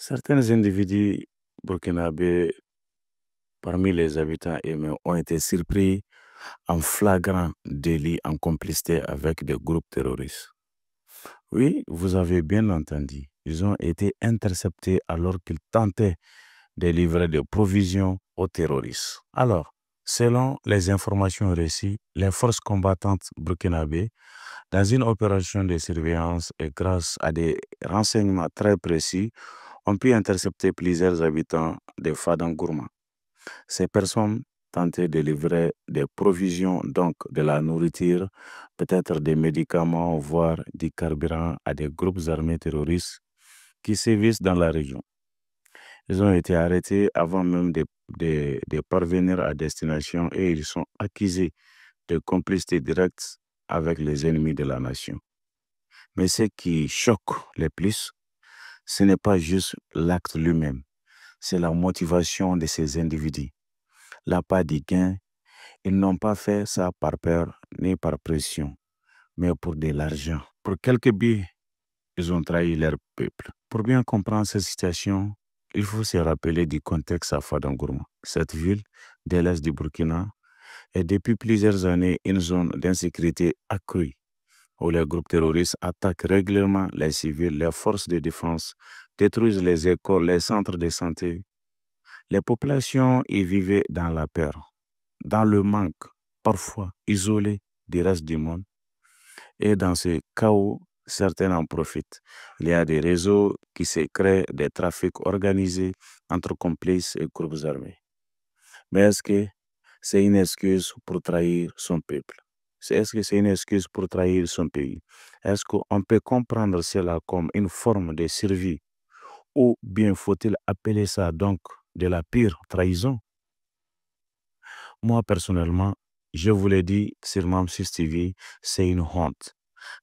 Certains individus burkinabés parmi les habitants émeux ont été surpris en flagrant délit en complicité avec des groupes terroristes. Oui, vous avez bien entendu. Ils ont été interceptés alors qu'ils tentaient de livrer des provisions aux terroristes. Alors, selon les informations reçues, les forces combattantes burkinabées, dans une opération de surveillance et grâce à des renseignements très précis, ont pu intercepter plusieurs habitants de Fadangourma. Ces personnes tentaient de livrer des provisions, donc de la nourriture, peut-être des médicaments, voire du carburant à des groupes armés terroristes qui sévissent dans la région. Ils ont été arrêtés avant même de parvenir à destination et ils sont accusés de complicité directe avec les ennemis de la nation. Mais ce qui choque le plus, ce n'est pas juste l'acte lui-même, c'est la motivation de ces individus. L'appât du gain, ils n'ont pas fait ça par peur ni par pression, mais pour de l'argent. Pour quelques billets, ils ont trahi leur peuple. Pour bien comprendre cette situation, il faut se rappeler du contexte à Fadangourma. Cette ville de l'est du Burkina est depuis plusieurs années une zone d'insécurité accrue où les groupes terroristes attaquent régulièrement les civils, les forces de défense, détruisent les écoles, les centres de santé. Les populations y vivaient dans la peur, dans le manque, parfois isolées du reste du monde. Et dans ce chaos, certains en profitent. Il y a des réseaux qui se créent, des trafics organisés entre complices et groupes armés. Mais est-ce que c'est une excuse pour trahir son peuple? Est-ce que c'est une excuse pour trahir son pays? Est-ce qu'on peut comprendre cela comme une forme de survie? Ou bien faut-il appeler ça donc de la pire trahison? Moi, personnellement, je vous l'ai dit sur Mamsis TV, c'est une honte.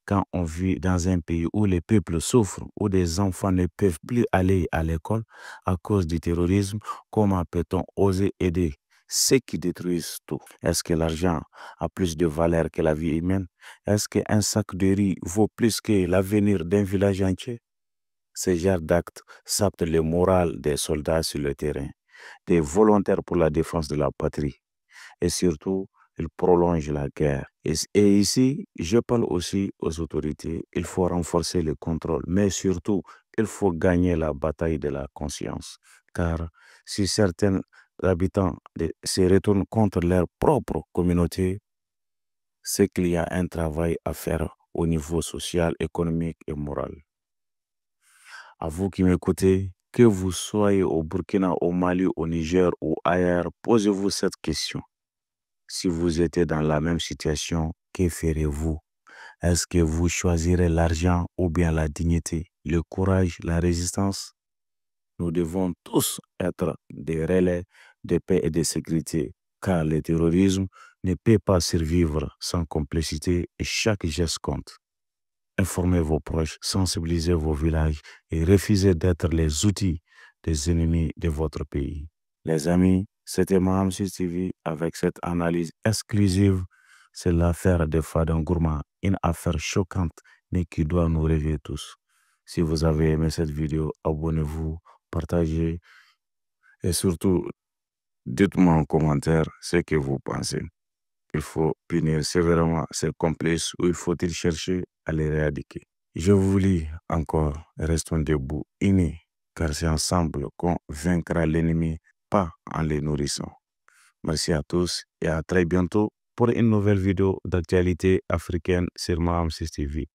Quand on vit dans un pays où les peuples souffrent, où des enfants ne peuvent plus aller à l'école à cause du terrorisme, comment peut-on oser aider ceux qui détruisent tout? Est-ce que l'argent a plus de valeur que la vie humaine? Est-ce qu'un sac de riz vaut plus que l'avenir d'un village entier? Ce genre d'actes sapent le moral des soldats sur le terrain, des volontaires pour la défense de la patrie. Et surtout, il prolonge la guerre. Et ici, je parle aussi aux autorités. Il faut renforcer le contrôle, mais surtout, il faut gagner la bataille de la conscience. Car si certains habitants se retournent contre leur propre communauté, c'est qu'il y a un travail à faire au niveau social, économique et moral. À vous qui m'écoutez, que vous soyez au Burkina, au Mali, au Niger ou ailleurs, posez-vous cette question. Si vous étiez dans la même situation, que ferez-vous? Est-ce que vous choisirez l'argent ou bien la dignité, le courage, la résistance? Nous devons tous être des relais de paix et de sécurité, car le terrorisme ne peut pas survivre sans complicité et chaque geste compte. Informez vos proches, sensibilisez vos villages et refusez d'être les outils des ennemis de votre pays. Les amis, c'était Mahamsi TV avec cette analyse exclusive. C'est l'affaire de Fadangourma, une affaire choquante mais qui doit nous réveiller tous. Si vous avez aimé cette vidéo, abonnez-vous, partagez et surtout, dites-moi en commentaire ce que vous pensez. Il faut punir sévèrement ces complices ou il faut-il chercher à les éradiquer. Je vous lis encore, restons debout, unis, car c'est ensemble qu'on vaincra l'ennemi, pas en les nourrissant. Merci à tous et à très bientôt pour une nouvelle vidéo d'actualité africaine sur Mahamsis TV.